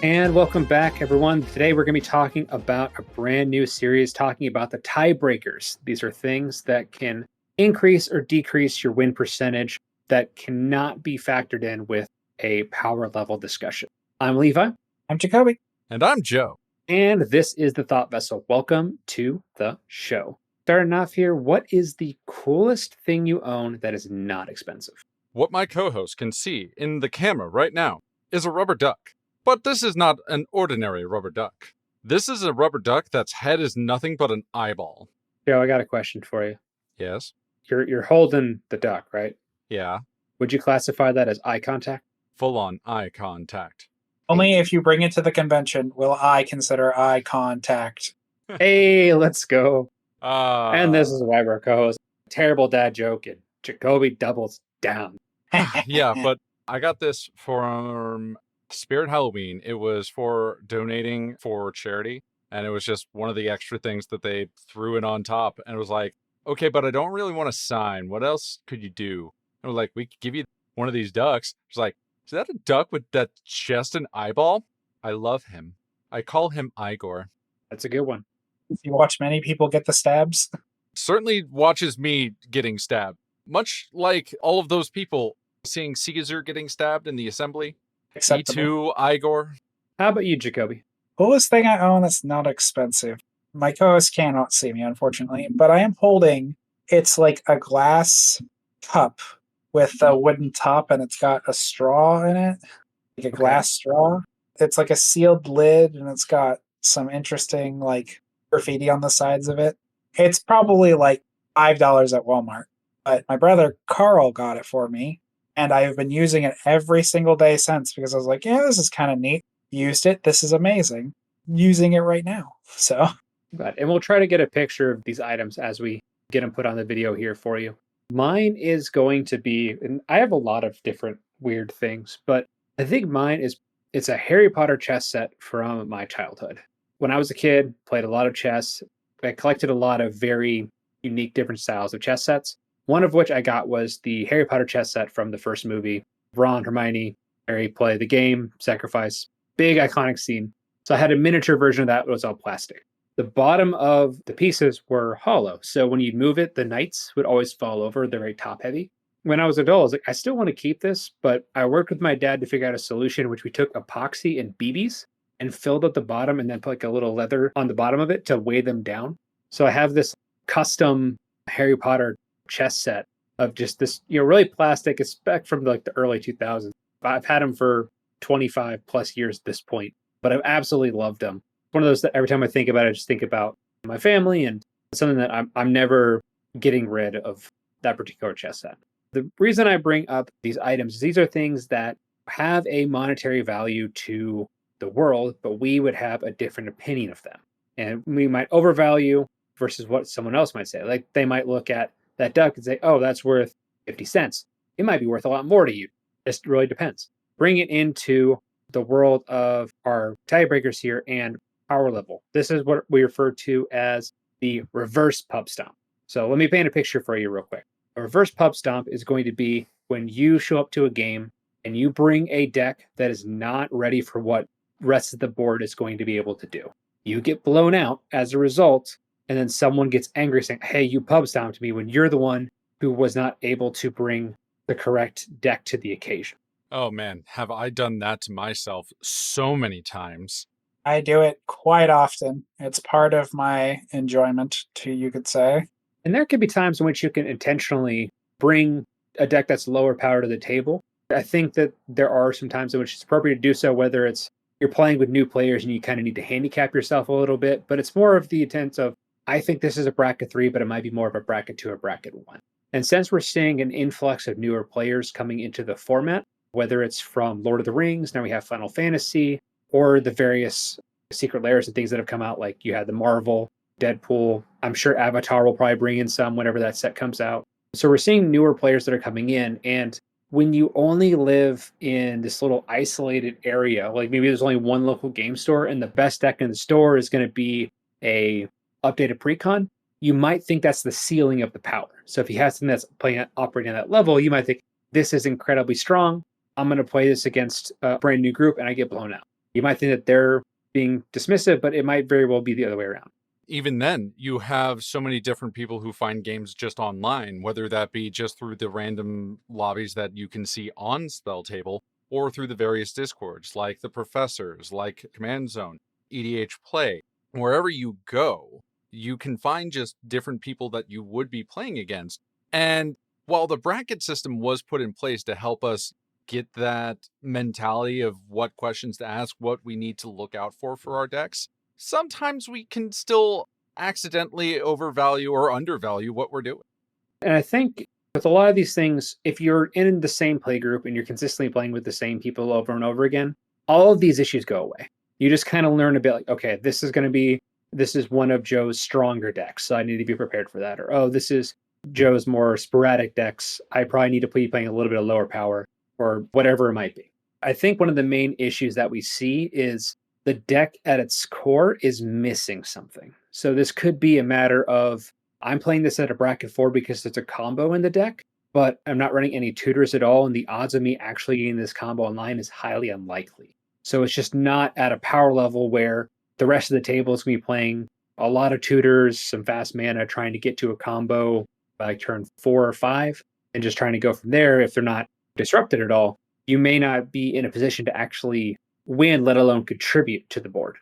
And welcome back, everyone. Today we're going to be talking about a brand new series talking about the tiebreakers. These are things that can increase or decrease your win percentage that cannot be factored in with a power level discussion. I'm Levi. I'm Jacoby. And I'm Joe. And this is the Thought Vessel. Welcome to the show. Starting off here, what is the coolest thing you own that is not expensive? What my co-host can see in the camera right now is a rubber duck. But this is not an ordinary rubber duck. This is a rubber duck that's head is nothing but an eyeball. Joe, I got a question for you. Yes? You're holding the duck, right? Yeah. Would you classify that as eye contact? Full-on eye contact. Only if you bring it to the convention will I consider eye contact. Hey, let's go. Uh, And this is why we're co-hosts. Terrible dad joke, and Jacoby doubles down. yeah, but I got this from Spirit Halloween. It was for donating for charity, and it was just one of the extra things that they threw in on top, and it was like, okay, but I don't really want to sign. What else could you do? And we're like, we could give you one of these ducks. It's like, is that a duck with that just an eyeball? I love him. I call him Igor. That's a good one. If you watch many people get the stabs. Certainly watches me getting stabbed. Much like all of those people seeing Caesar getting stabbed in the assembly. Acceptable. E2, Igor. How about you, Jacoby? Coolest thing I own that's not expensive. My co-host cannot see me, unfortunately, but I am holding, it's like a glass cup with a wooden top, and it's got a straw in it, like a glass straw. It's like a sealed lid, and it's got some interesting like graffiti on the sides of it. It's probably like $5 at Walmart, but my brother Carl got it for me, and I've been using it every single day since because I was like, yeah, this is kind of neat. Used it. This is amazing. Using it right now. So, And we'll try to get a picture of these items as we get them put on the video here for you. Mine is going to be, and I have a lot of different weird things, but I think mine is, it's a Harry Potter chess set from my childhood. When I was a kid, played a lot of chess. I collected a lot of very unique different styles of chess sets. One of which I got was the Harry Potter chess set from the first movie. Ron, Hermione, Harry play the game, sacrifice, big iconic scene. So I had a miniature version of that. It was all plastic. The bottom of the pieces were hollow. So when you'd move it, the knights would always fall over. They're very top heavy. When I was adult, I was like, I still want to keep this, but I worked with my dad to figure out a solution, which we took epoxy and BBs and filled up the bottom and then put like a little leather on the bottom of it to weigh them down. So I have this custom Harry Potter chess set of just this, really plastic. It's back from like the early 2000s. I've had them for 25 plus years at this point, but I've absolutely loved them. One of those that every time I think about it, I just think about my family and something that I'm never getting rid of that particular chess set. The reason I bring up these items is these are things that have a monetary value to the world, but we would have a different opinion of them. And we might overvalue versus what someone else might say. Like they might look at that duck and say, oh, that's worth 50 cents. It might be worth a lot more to you. It really depends. Bring it into the world of our tiebreakers here and power level. This is what we refer to as the reverse pub stomp. So let me paint a picture for you real quick. A reverse pub stomp is going to be when you show up to a game and you bring a deck that is not ready for what rest of the board is going to be able to do. You get blown out as a result, and then someone gets angry saying, hey, you pub stomped me when you're the one who was not able to bring the correct deck to the occasion. Oh man, have I done that to myself so many times. I do it quite often. It's part of my enjoyment, too, you could say. And there could be times in which you can intentionally bring a deck that's lower power to the table. I think that there are some times in which it's appropriate to do so, whether it's you're playing with new players and you kind of need to handicap yourself a little bit, but it's more of the intent of, I think this is a bracket 3, but it might be more of a bracket 2 or bracket 1. And since we're seeing an influx of newer players coming into the format, whether it's from Lord of the Rings, now we have Final Fantasy, or the various secret layers and things that have come out, like you had the Marvel, Deadpool. I'm sure Avatar will probably bring in some whenever that set comes out. So we're seeing newer players that are coming in. And when you only live in this little isolated area, like maybe there's only one local game store and the best deck in the store is going to be a updated precon, you might think that's the ceiling of the power. So if you have something that's operating at that level, you might think this is incredibly strong. I'm going to play this against a brand new group and I get blown out. you might think that they're being dismissive, but it might very well be the other way around. Even then, you have so many different people who find games just online, whether that be just through the random lobbies that you can see on Spell Table, or through the various discords, like the Professors, like Command Zone, EDH Play. Wherever you go, you can find just different people that you would be playing against. And while the bracket system was put in place to help us get that mentality of what questions to ask, what we need to look out for our decks, sometimes we can still accidentally overvalue or undervalue what we're doing. And I think with a lot of these things, if you're in the same play group and you're consistently playing with the same people over and over again, all of these issues go away. You just kind of learn a bit like, okay, this is one of Joe's stronger decks, so I need to be prepared for that. Or, oh, this is Joe's more sporadic decks. I probably need to be playing a little bit of lower power or whatever it might be. I think one of the main issues that we see is the deck at its core is missing something. So this could be a matter of I'm playing this at a bracket 4 because there's a combo in the deck, but I'm not running any tutors at all, and the odds of me actually getting this combo online is highly unlikely. So it's just not at a power level where the rest of the table is going to be playing a lot of tutors, some fast mana, trying to get to a combo by like turn 4 or 5, and just trying to go from there. If they're not disrupted at all, you may not be in a position to actually win, let alone contribute to the board.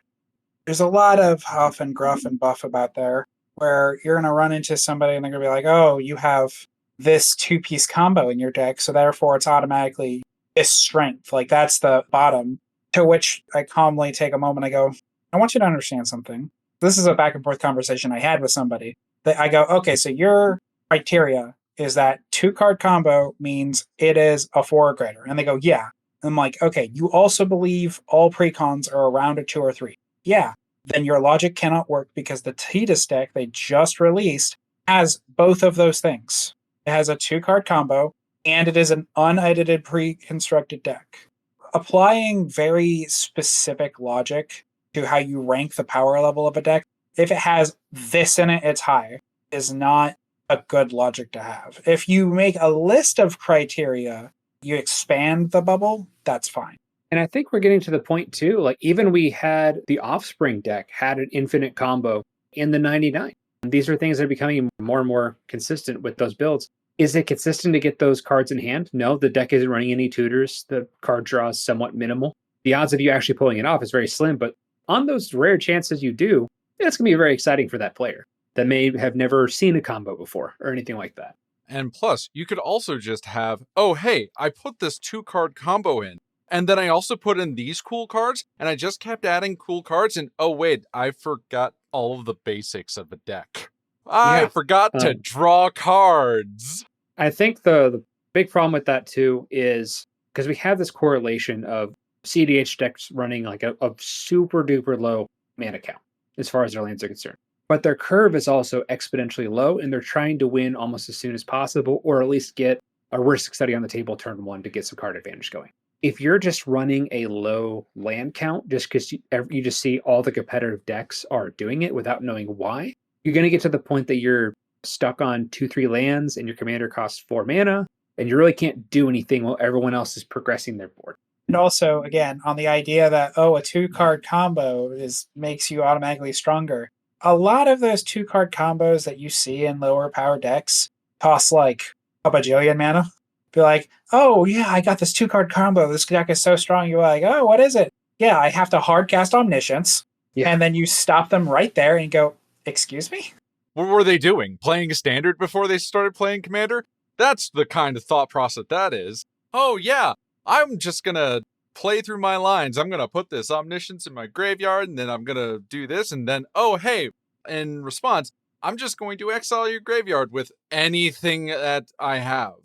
There's a lot of huff and gruff and buff about there where you're going to run into somebody and they're going to be like, oh, you have this 2-piece combo in your deck, so therefore it's automatically this strength. Like that's the bottom. To which I calmly take a moment. I go, I want you to understand something. This is a back and forth conversation I had with somebody. That I go, okay, so your criteria is that 2-card combo means it is a 4 or greater. And they go, yeah. I'm like, okay, you also believe all precons are around a 2 or 3. Yeah. Then your logic cannot work because the Tidus deck they just released has both of those things. It has a 2-card combo, and it is an unedited pre-constructed deck. Applying very specific logic to how you rank the power level of a deck, if it has this in it, it's high, is not a good logic to have. If you make a list of criteria, you expand the bubble, that's fine. And I think we're getting to the point too, like even we had the Offspring deck had an infinite combo in the 99. These are things that are becoming more and more consistent with those builds. Is it consistent to get those cards in hand? No, the deck isn't running any tutors. The card draw is somewhat minimal. The odds of you actually pulling it off is very slim, but on those rare chances you do, it's going to be very exciting for that player that may have never seen a combo before or anything like that. And plus, you could also just have, oh, hey, I put this 2-card combo in, and then I also put in these cool cards, and I just kept adding cool cards, and oh, wait, I forgot all of the basics of a deck. I forgot to draw cards. I think the big problem with that too is because we have this correlation of CDH decks running like a super duper low mana count as far as their lands are concerned. But their curve is also exponentially low, and they're trying to win almost as soon as possible, or at least get a risk study on the table turn 1 to get some card advantage going. If you're just running a low land count, just because you just see all the competitive decks are doing it without knowing why, you're going to get to the point that you're stuck on 2-3 lands and your commander costs 4 mana, and you really can't do anything while everyone else is progressing their board. And also, again, on the idea that, oh, a 2-card combo makes you automatically stronger. A lot of those 2-card combos that you see in lower power decks cost like a bajillion mana. Be like, oh, yeah, I got this 2-card combo. This deck is so strong. You're like, oh, what is it? Yeah, I have to hard cast Omniscience. Yeah. And then you stop them right there and go, excuse me? What were they doing? Playing Standard before they started playing Commander? That's the kind of thought process that is. Oh, yeah, I'm just going to play through my lines. I'm going to put this Omniscience in my graveyard, and then I'm going to do this, and then, oh, hey, in response, I'm just going to exile your graveyard with anything that I have.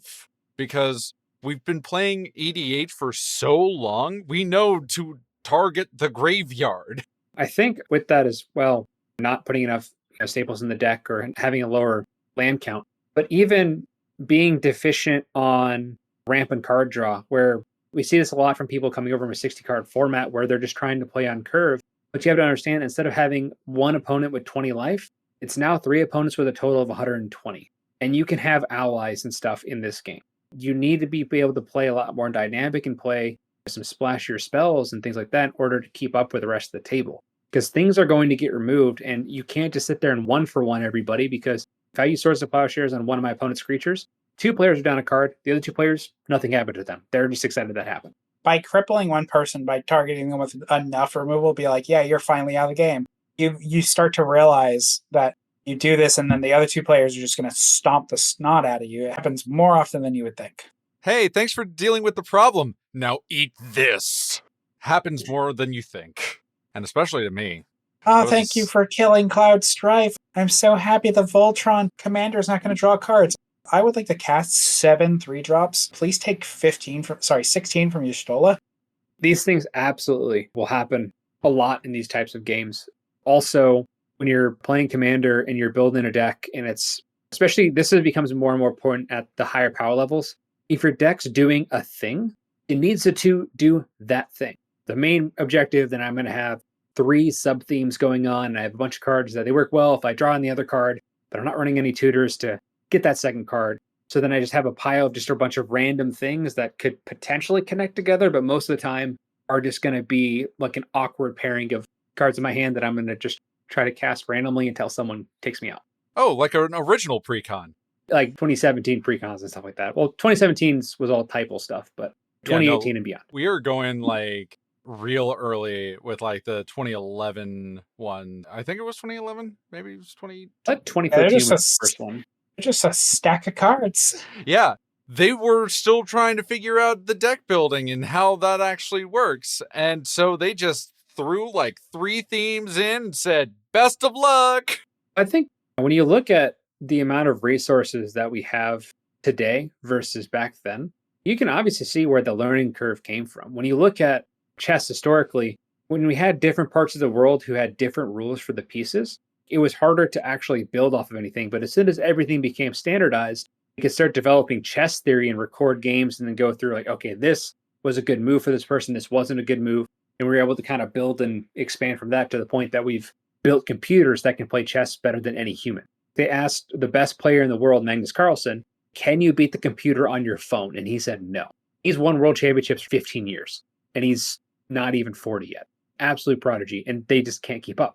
Because we've been playing EDH for so long, we know to target the graveyard. I think with that as well, not putting enough staples in the deck or having a lower land count, but even being deficient on ramp and card draw, where we see this a lot from people coming over from a 60-card format where they're just trying to play on curve. But you have to understand, instead of having one opponent with 20 life, it's now 3 opponents with a total of 120. And you can have allies and stuff in this game. You need to be able to play a lot more dynamic and play some splashier spells and things like that in order to keep up with the rest of the table. Because things are going to get removed, and you can't just sit there and one for one everybody. Because if I use Swords of Plowshares on one of my opponent's creatures, 2 players are down a card. The other 2 players, nothing happened to them. They're just excited that happened. By crippling one person, by targeting them with enough removal, be like, yeah, you're finally out of the game. You start to realize that you do this, and then the other 2 players are just going to stomp the snot out of you. It happens more often than you would think. Hey, thanks for dealing with the problem. Now eat this. Happens more than you think. And especially to me. Oh, thank you for killing Cloud Strife. I'm so happy the Voltron commander is not going to draw cards. I would like to cast 7 3-drops. Please take 16 from Y'shtola. These things absolutely will happen a lot in these types of games. Also, when you're playing Commander and you're building a deck, and it's especially this becomes more and more important at the higher power levels. If your deck's doing a thing, it needs to do that thing. The main objective, then I'm going to have 3 sub-themes going on, and I have a bunch of cards that they work well if I draw on the other card, but I'm not running any tutors to get that second card. So then I just have a pile of just a bunch of random things that could potentially connect together, but most of the time are just going to be like an awkward pairing of cards in my hand that I'm going to just try to cast randomly until someone takes me out. Oh, like an original precon. Like 2017 precons and stuff like that. Well, 2017's was all typo stuff, but 2018 and beyond. We are going like real early with like the 2011 one. I think it was 2011. Maybe it was 20. I thought 2013 was the first one. Just a stack of cards. Yeah. They were still trying to figure out the deck building and how that actually works. And so they just threw like 3 themes in and said, best of luck. I think when you look at the amount of resources that we have today versus back then, you can obviously see where the learning curve came from. When you look at chess historically, when we had different parts of the world who had different rules for the pieces, it was harder to actually build off of anything. But as soon as everything became standardized, you could start developing chess theory and record games and then go through like, okay, this was a good move for this person. This wasn't a good move. And we were able to kind of build and expand from that to the point that we've built computers that can play chess better than any human. They asked the best player in the world, Magnus Carlsen, can you beat the computer on your phone? And he said no. He's won world championships for 15 years, and he's not even 40 yet. Absolute prodigy, and they just can't keep up.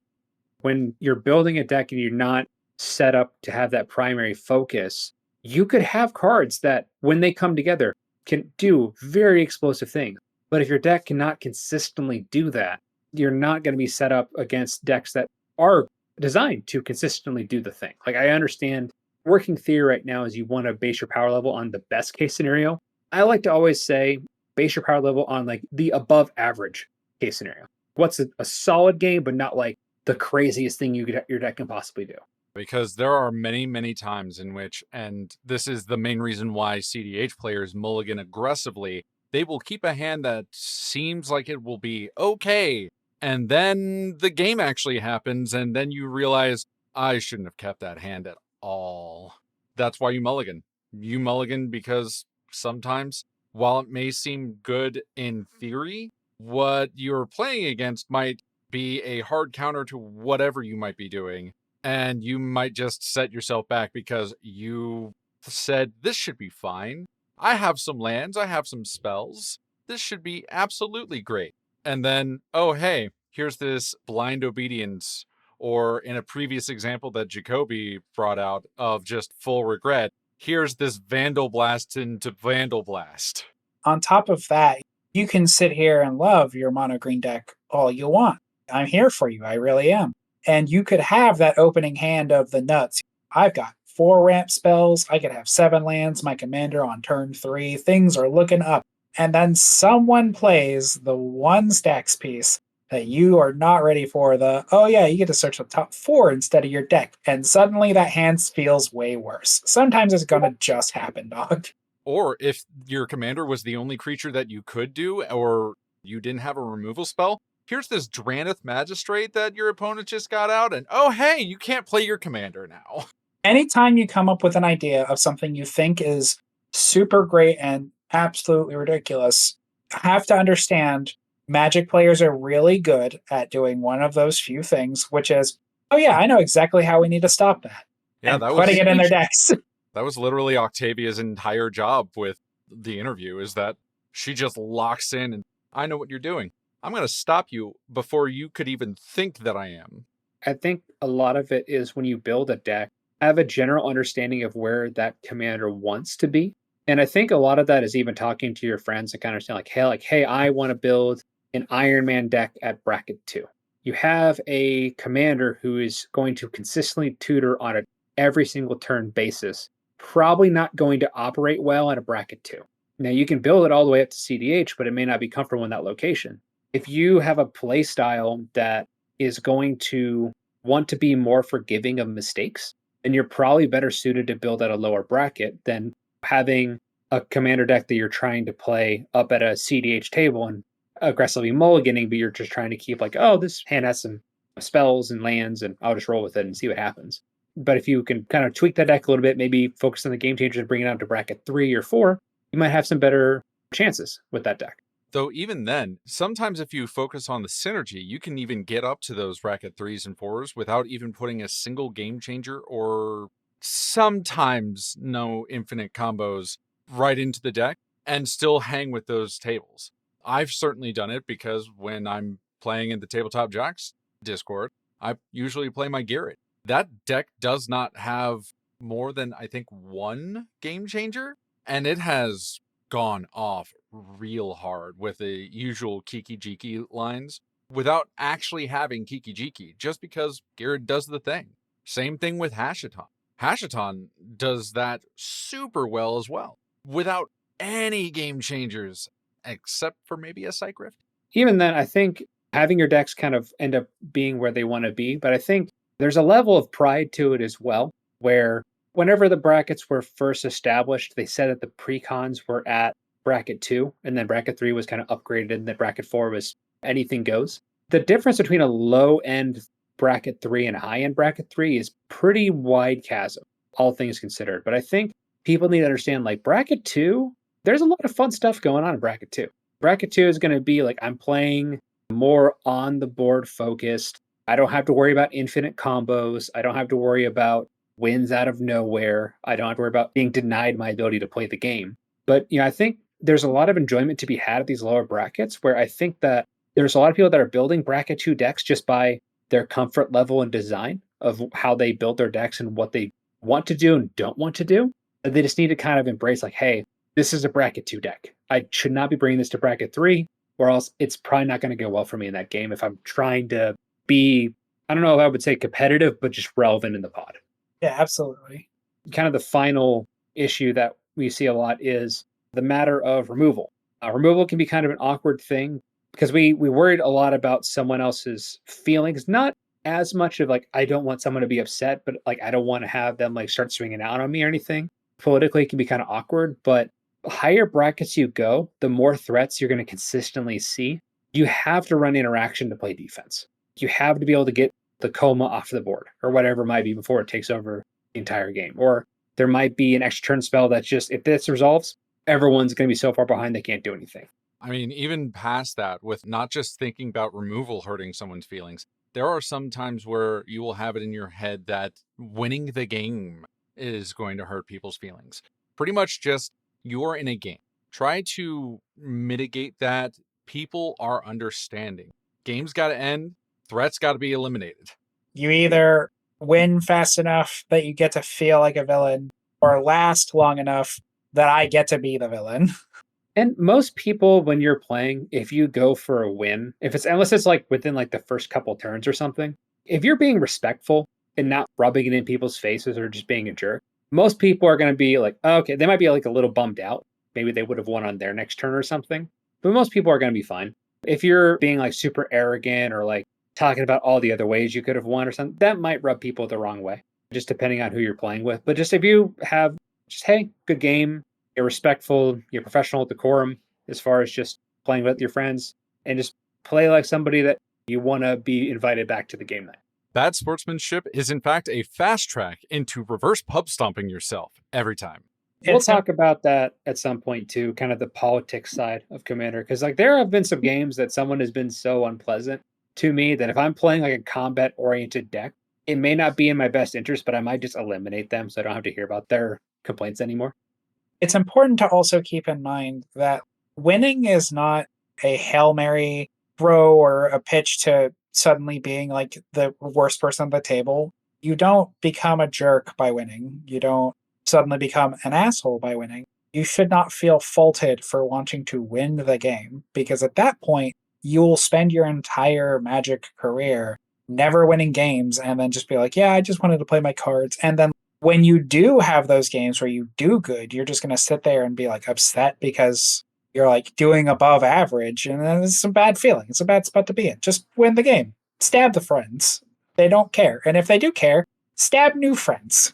When you're building a deck and you're not set up to have that primary focus, you could have cards that, when they come together, can do very explosive things. But if your deck cannot consistently do that, you're not going to be set up against decks that are designed to consistently do the thing. Like, I understand working theory right now is you want to base your power level on the best case scenario. I like to always say base your power level on like the above average case scenario. What's a solid game, but not like the craziest thing your deck can possibly do. Because there are many, many times in which, and this is the main reason why CDH players mulligan aggressively, they will keep a hand that seems like it will be okay. And then the game actually happens, and then you realize, I shouldn't have kept that hand at all. That's why you mulligan. You mulligan because sometimes, while it may seem good in theory, what you're playing against might be a hard counter to whatever you might be doing. And you might just set yourself back because you said, this should be fine. I have some lands, I have some spells. This should be absolutely great. And then, oh, hey, here's this blind obedience. Or in a previous example that Jacoby brought out of just full regret, here's this Vandal Blast into Vandal Blast. On top of that, you can sit here and love your mono green deck all you want. I'm here for you, I really am. And you could have that opening hand of the nuts. I've got 4 ramp spells. I could have 7 lands, my commander on turn 3. Things are looking up. And then someone plays the 1 stacks piece that you are not ready for. Oh yeah, you get to search the top 4 instead of your deck. And suddenly that hand feels way worse. Sometimes it's going to just happen, dog. Or if your commander was the only creature that you could do, or you didn't have a removal spell, here's this Draneth Magistrate that your opponent just got out, and oh hey, you can't play your commander now. Anytime you come up with an idea of something you think is super great and absolutely ridiculous, have to understand Magic players are really good at doing one of those few things, which is, oh yeah, I know exactly how we need to stop that. Yeah, and that putting it in their decks. That was literally Octavia's entire job with the interview, is that she just locks in and I know what you're doing. I'm going to stop you before you could even think that I am. I think a lot of it is when you build a deck, have a general understanding of where that commander wants to be. And I think a lot of that is even talking to your friends and kind of saying hey, I want to build an Iron Man deck at bracket 2. You have a commander who is going to consistently tutor on an every single turn basis, probably not going to operate well at a bracket 2. Now you can build it all the way up to CDH, but it may not be comfortable in that location. If you have a play style that is going to want to be more forgiving of mistakes, then you're probably better suited to build at a lower bracket than having a commander deck that you're trying to play up at a CDH table and aggressively mulliganing, but you're just trying to keep like, oh, this hand has some spells and lands, and I'll just roll with it and see what happens. But if you can kind of tweak that deck a little bit, maybe focus on the game changers and bring it out to bracket 3 or 4, you might have some better chances with that deck. Though even then, sometimes if you focus on the synergy, you can even get up to those bracket 3s and 4s without even putting a single game changer or sometimes no infinite combos right into the deck and still hang with those tables. I've certainly done it because when I'm playing in the Tabletop Jacks Discord, I usually play my Garrett. That deck does not have more than, I think, one game changer, and it has gone off real hard with the usual Kiki Jiki lines without actually having Kiki Jiki, just because Garrett does the thing. Same thing with Hashaton. Hashaton does that super well as well, without any game changers, except for maybe a Psych Rift. Even then, I think having your decks kind of end up being where they want to be, but I think there's a level of pride to it as well, where whenever the brackets were first established, they said that the precons were at bracket 2, and then bracket 3 was kind of upgraded, and then bracket 4 was anything goes. The difference between a low end bracket 3 and a high end bracket 3 is pretty wide chasm, all things considered. But I think people need to understand like bracket 2, there's a lot of fun stuff going on in bracket 2. Bracket 2 is going to be like I'm playing more on the board focused. I don't have to worry about infinite combos. I don't have to worry about wins out of nowhere. I don't have to worry about being denied my ability to play the game. But I think there's a lot of enjoyment to be had at these lower brackets where I think that there's a lot of people that are building bracket 2 decks just by their comfort level and design of how they build their decks and what they want to do and don't want to do. They just need to kind of embrace like, hey, this is a bracket 2 deck. I should not be bringing this to bracket 3, or else it's probably not going to go well for me in that game if I'm trying to be, I don't know if I would say competitive, but just relevant in the pod. Yeah, absolutely. Kind of the final issue that we see a lot is the matter of removal. Removal can be kind of an awkward thing because we worried a lot about someone else's feelings, not as much of like, I don't want someone to be upset, but like, I don't want to have them like start swinging out on me or anything. Politically, it can be kind of awkward, but the higher brackets you go, the more threats you're going to consistently see. You have to run interaction to play defense. You have to be able to get the coma off the board or whatever it might be before it takes over the entire game. Or there might be an extra turn spell that's just, if this resolves, everyone's going to be so far behind they can't do anything. I mean, even past that, with not just thinking about removal hurting someone's feelings, there are some times where you will have it in your head that winning the game is going to hurt people's feelings. Pretty much just you're in a game. Try to mitigate that. People are understanding. Game's got to end. Threats got to be eliminated. You either win fast enough that you get to feel like a villain, or last long enough that I get to be the villain. And most people, when you're playing, if you go for a win, unless it's like within like the first couple turns or something, if you're being respectful and not rubbing it in people's faces or just being a jerk, most people are going to be like, oh, okay, they might be like a little bummed out. Maybe they would have won on their next turn or something. But most people are going to be fine. If you're being like super arrogant or like talking about all the other ways you could have won or something, that might rub people the wrong way, just depending on who you're playing with. But just if you have just, hey, good game, you're respectful, you're professional, decorum, as far as just playing with your friends, and just play like somebody that you want to be invited back to the game night. Bad sportsmanship is in fact a fast track into reverse pub stomping yourself every time. We'll talk about that at some point too, kind of the politics side of Commander, because like there have been some games that someone has been so unpleasant to me that if I'm playing like a combat-oriented deck, it may not be in my best interest, but I might just eliminate them so I don't have to hear about their complaints anymore. It's important to also keep in mind that winning is not a Hail Mary throw or a pitch to suddenly being like the worst person at the table. You don't become a jerk by winning. You don't suddenly become an asshole by winning. You should not feel faulted for wanting to win the game, because at that point, you'll spend your entire Magic career never winning games and then just be like, yeah, I just wanted to play my cards. And then when you do have those games where you do good, you're just going to sit there and be like upset because you're like doing above average. And then it's a bad feeling. It's a bad spot to be in. Just win the game. Stab the friends. They don't care. And if they do care, stab new friends.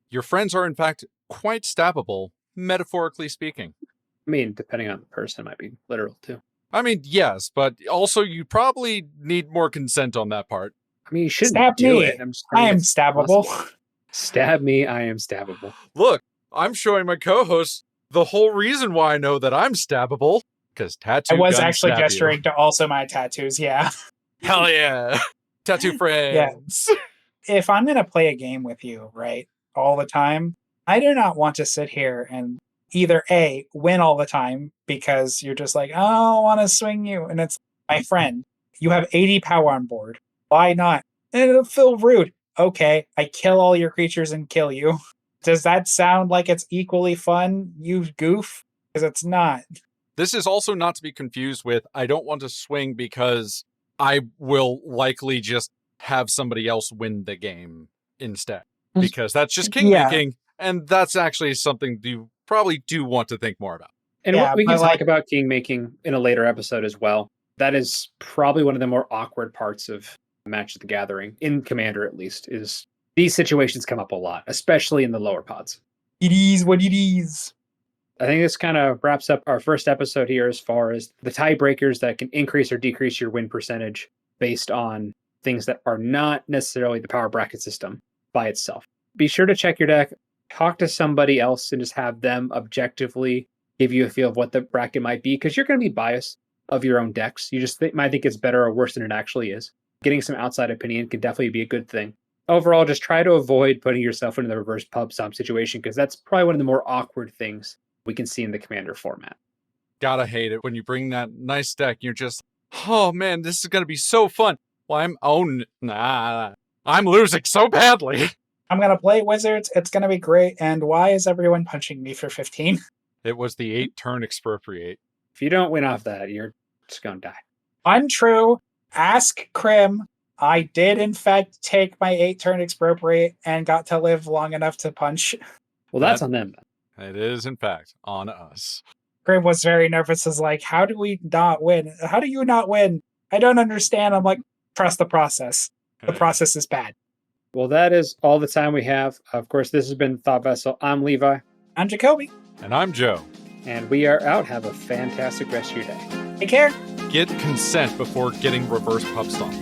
Your friends are, in fact, quite stabbable, metaphorically speaking. I mean, depending on the person, it might be literal too. I mean, yes, but also you probably need more consent on that part. I mean, you shouldn't Stab do me. it. I'm just I saying am it's stabbable. possible. Stab me, I am stabbable. Look, I'm showing my co-host the whole reason why I know that I'm stabbable, because tattoo I was guns actually stab you. gesturing to also my tattoos, yeah. Hell yeah. Tattoo friends. If I'm going to play a game with you, right, all the time, I do not want to sit here and either A, win all the time because you're just like, oh, I want to swing you. And it's, my friend, you have 80 power on board. Why not? And it'll feel rude. Okay, I kill all your creatures and kill you. Does that sound like it's equally fun, you goof? Because it's not. This is also not to be confused with, I don't want to swing because I will likely just have somebody else win the game instead. Because that's just kingmaking, and that's actually something you probably do want to think more about. And we can talk about kingmaking in a later episode as well. That is probably one of the more awkward parts of Magic the Gathering, in Commander at least, is these situations come up a lot, especially in the lower pods. It is what it is. I think this kind of wraps up our first episode here as far as the tiebreakers that can increase or decrease your win percentage based on things that are not necessarily the power bracket system by itself. Be sure to check your deck, talk to somebody else, and just have them objectively give you a feel of what the bracket might be, because you're going to be biased of your own decks. You just might think it's better or worse than it actually is. Getting some outside opinion can definitely be a good thing. Overall, just try to avoid putting yourself into the reverse Pubstomp situation, because that's probably one of the more awkward things we can see in the Commander format. Gotta hate it when you bring that nice deck, you're just, oh man, this is gonna be so fun. Well, I'm losing so badly. I'm going to play Wizards. It's going to be great. And why is everyone punching me for 15? It was the 8-turn expropriate. If you don't win off that, you're just going to die. Untrue. Ask Krim. I did, in fact, take my 8-turn expropriate and got to live long enough to punch. Well, that's on them. It is, in fact, on us. Krim was very nervous. Is like, how do we not win? How do you not win? I don't understand. I'm like, trust the process. The process is bad. Well, that is all the time we have. Of course, this has been Thought Vessel. I'm Levi. I'm Jacoby. And I'm Joe. And we are out. Have a fantastic rest of your day. Take care. Get consent before getting reverse Pubstomp.